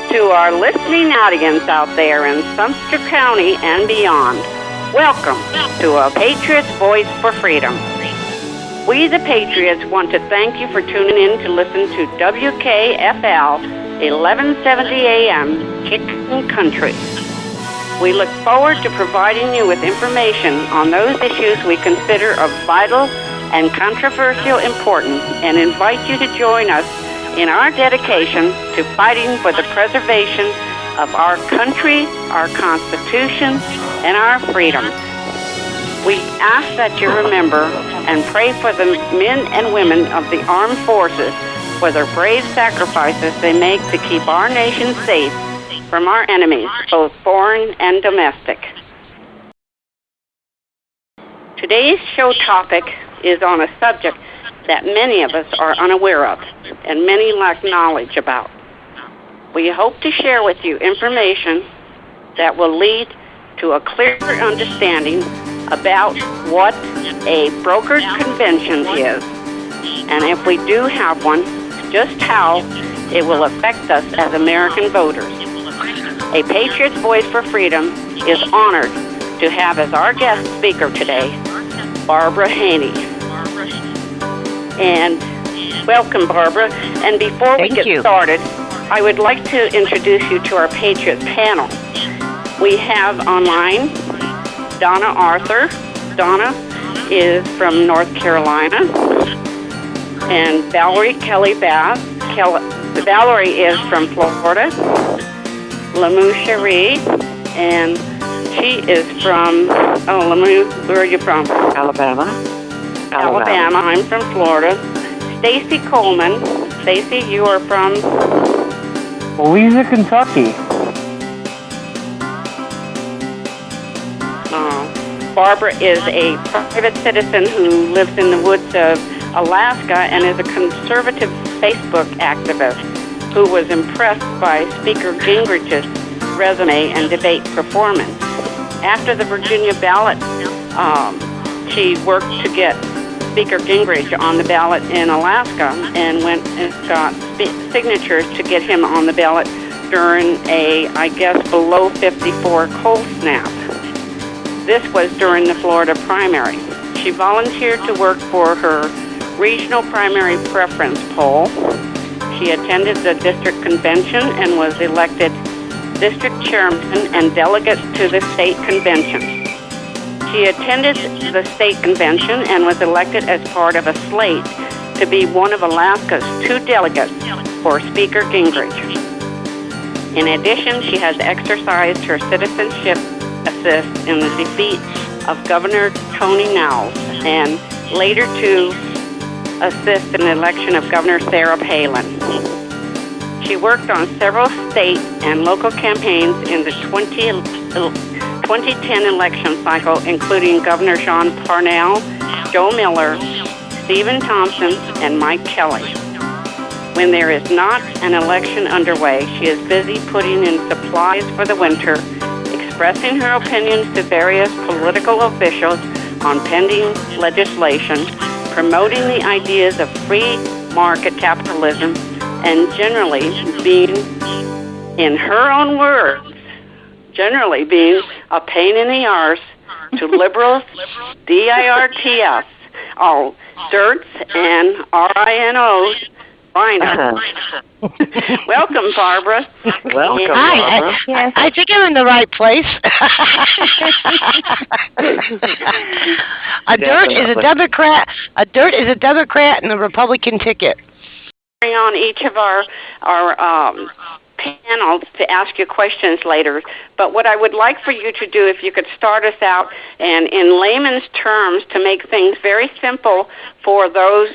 to our listening audience out there in Sumter County and beyond. Welcome to A Patriot's Voice for Freedom. We, the Patriots, want to thank you for tuning in to listen to WKFL 1170 AM Kickin' Country. We look forward to providing you with information on those issues we consider of vital and controversial importance and invite you to join us in our dedication to fighting for the preservation of our country, our Constitution, and our freedoms. We ask that you remember and pray for the men and women of the armed forces for their brave sacrifices they make to keep our nation safe from our enemies, both foreign and domestic. Today's show topic is on a subject that many of us are unaware of and many lack knowledge about. We hope to share with you information that will lead to a clear understanding about what a brokered convention is, and if we do have one, just how it will affect us as American voters. A Patriot's Voice for Freedom is honored to have as our guest speaker today, Barbara Haney. And welcome, Barbara. And before we get started, I would like to introduce you to our Patriot panel. We have online Donna Arthur. Donna is from North Carolina. And Valerie Kelly Bass. Valerie is from Florida. Lamu Cherie, and she is from, Lamu, where are you from? Alabama. I'm from Florida. Stacy Coleman. Stacy, you are from? Louisa, Kentucky. Barbara is a private citizen who lives in the woods of Alaska and is a conservative Facebook activist who was impressed by Speaker Gingrich's resume and debate performance. After the Virginia ballot, she worked to get Speaker Gingrich on the ballot in Alaska and went and got signatures to get him on the ballot during a, I guess, below 54 cold snap. This was during the Florida primary. She volunteered to work for her regional primary preference poll. She attended the district convention and was elected district chairman and delegate to the state convention. She attended the state convention and was elected as part of a slate to be one of Alaska's 2 delegates for Speaker Gingrich. In addition, she has exercised her citizenship assist in the defeat of Governor Tony Knowles and later to assist in the election of Governor Sarah Palin. She worked on several state and local campaigns in the 2010 election cycle, including Governor John Parnell, Joe Miller, Stephen Thompson, and Mike Kelly. When there is not an election underway, she is busy putting in supplies for the winter, expressing her opinions to various political officials on pending legislation, promoting the ideas of free market capitalism, and generally being, in her own words, generally being a pain in the arse to liberals, DIRTS, dirts, and RINOs, rhinos. Welcome, Barbara. Welcome, Hi. Barbara. I think I'm in the right place. A dirt is a Democrat. A dirt is a Democrat and a Republican ticket. On each of our panels to ask you questions later, but what I would like for you to do, if you could start us out and in layman's terms to make things very simple for those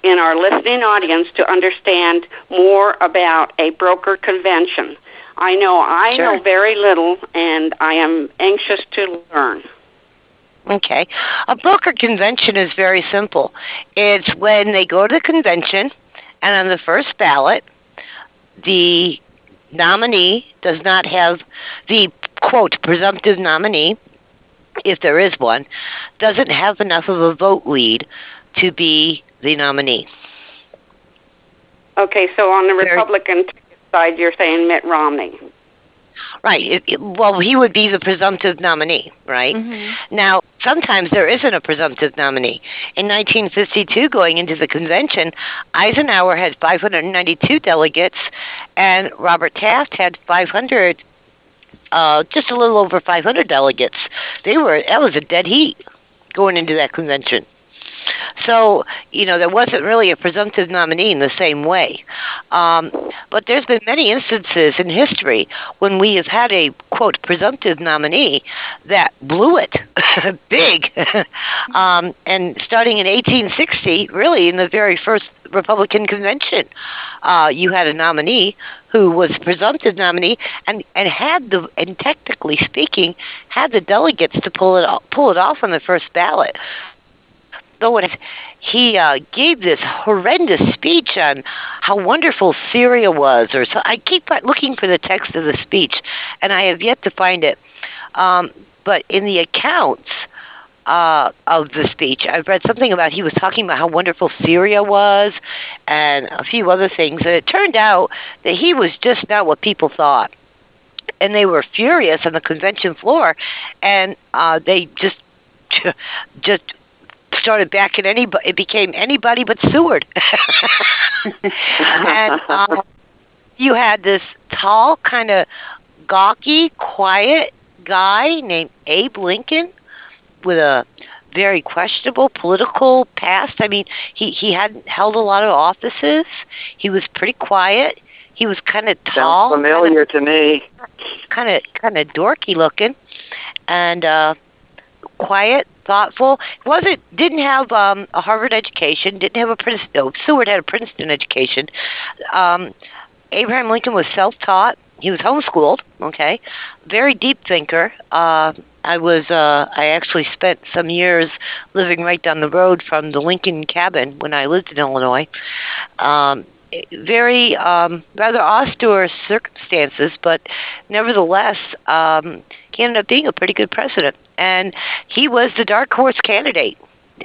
in our listening audience to understand more about a brokered convention. I know very little, and I am anxious to learn. Okay. A brokered convention is very simple. It's when they go to the convention, and on the first ballot, the nominee does not have the, quote, presumptive nominee, if there is one, doesn't have enough of a vote lead to be the nominee. Okay, so on the Republican ticket, side, you're saying Mitt Romney. Right. Well, he would be the presumptive nominee, right? Mm-hmm. Now, sometimes there isn't a presumptive nominee. In 1952, going into the convention, Eisenhower had 592 delegates, and Robert Taft had 500, just a little over 500 delegates. That was a dead heat going into that convention. So, there wasn't really a presumptive nominee in the same way. But there's been many instances in history when we have had a, quote, presumptive nominee that blew it big. And starting in 1860, really in the very first Republican convention, you had a nominee who was a presumptive nominee and technically speaking, had the delegates to pull it off on the first ballot. So he gave this horrendous speech on how wonderful Syria was, I keep looking for the text of the speech, and I have yet to find it. But in the accounts of the speech, I've read something about he was talking about how wonderful Syria was, and a few other things. And it turned out that he was just not what people thought, and they were furious on the convention floor, and they just started backing anybody. It became anybody but Seward. And you had this tall, kind of gawky, quiet guy named Abe Lincoln with a very questionable political past. I mean, he hadn't held a lot of offices. He was pretty quiet. He was kind of tall. Sounds familiar to me. Kind of dorky looking, and quiet, thoughtful. Didn't have a Harvard education. Didn't have a Princeton. No, Seward had a Princeton education. Abraham Lincoln was self-taught. He was homeschooled. Okay, very deep thinker. I actually spent some years living right down the road from the Lincoln cabin when I lived in Illinois. Very rather austere circumstances, but nevertheless, he ended up being a pretty good president, and he was the dark horse candidate.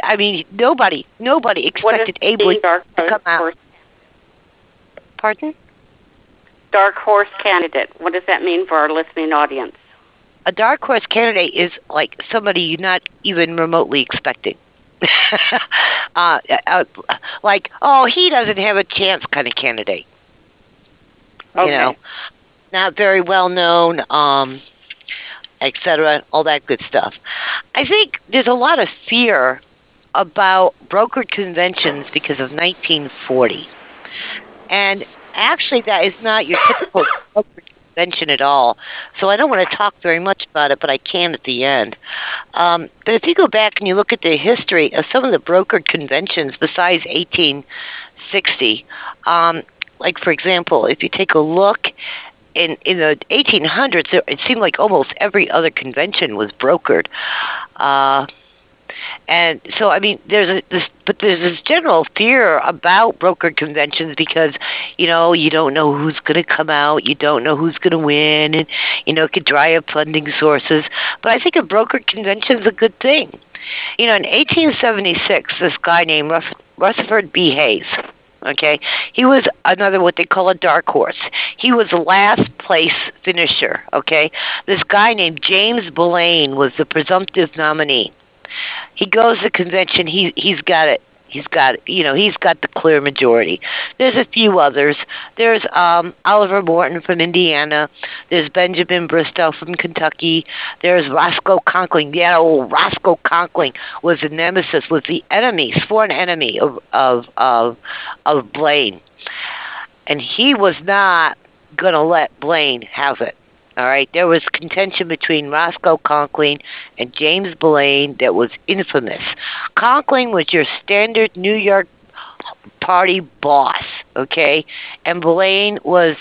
I mean, nobody expected Abe Lincoln to come out. Pardon? Dark horse candidate. What does that mean for our listening audience? A dark horse candidate is like somebody you're not even remotely expecting. Like, oh, he doesn't have a chance kind of candidate. Okay. Not very well known, etc., all that good stuff. I think there's a lot of fear about brokered conventions because of 1940. And actually, that is not your typical brokered convention at all. So I don't want to talk very much about it, but I can at the end. But if you go back and you look at the history of some of the brokered conventions besides 1860, like, for example, if you take a look in the 1800s, it seemed like almost every other convention was brokered. And so, I mean, there's this general fear about brokered conventions because, you don't know who's going to come out, you don't know who's going to win, and, it could dry up funding sources. But I think a brokered convention is a good thing. In 1876, this guy named Rutherford B. Hayes, okay, he was another what they call a dark horse. He was the last place finisher, okay. This guy named James Blaine was the presumptive nominee. He goes to convention. He's got it. He's got the clear majority. There's a few others. There's Oliver Morton from Indiana. There's Benjamin Bristow from Kentucky. There's Roscoe Conkling. Yeah, old Roscoe Conkling was the nemesis, was the enemy, sworn enemy of Blaine, and he was not going to let Blaine have it. All right, there was contention between Roscoe Conkling and James Blaine that was infamous. Conkling was your standard New York Party boss, okay? And Blaine was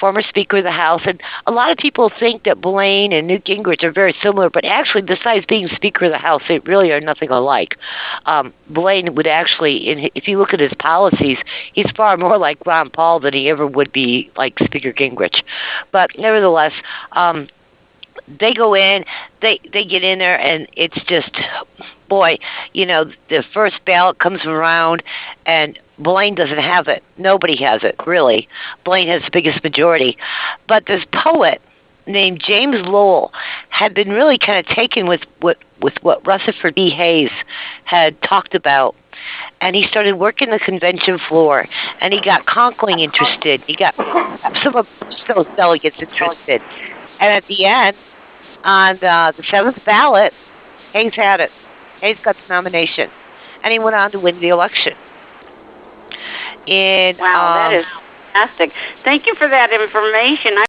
former Speaker of the House. And a lot of people think that Blaine and Newt Gingrich are very similar, but actually, besides being Speaker of the House, they really are nothing alike. Blaine would actually, if you look at his policies, he's far more like Ron Paul than he ever would be like Speaker Gingrich. But nevertheless, they go in, they get in there, and it's just, boy, the first ballot comes around, and Blaine doesn't have it. Nobody has it, really. Blaine has the biggest majority. But this poet named James Lowell had been really kind of taken with what Rutherford B. Hayes had talked about. And he started working the convention floor, and he got Conkling interested. He got some of those delegates interested. And at the end, on the seventh ballot, Hayes had it. Hayes got the nomination, and he went on to win the election. Wow, that is fantastic. Thank you for that information.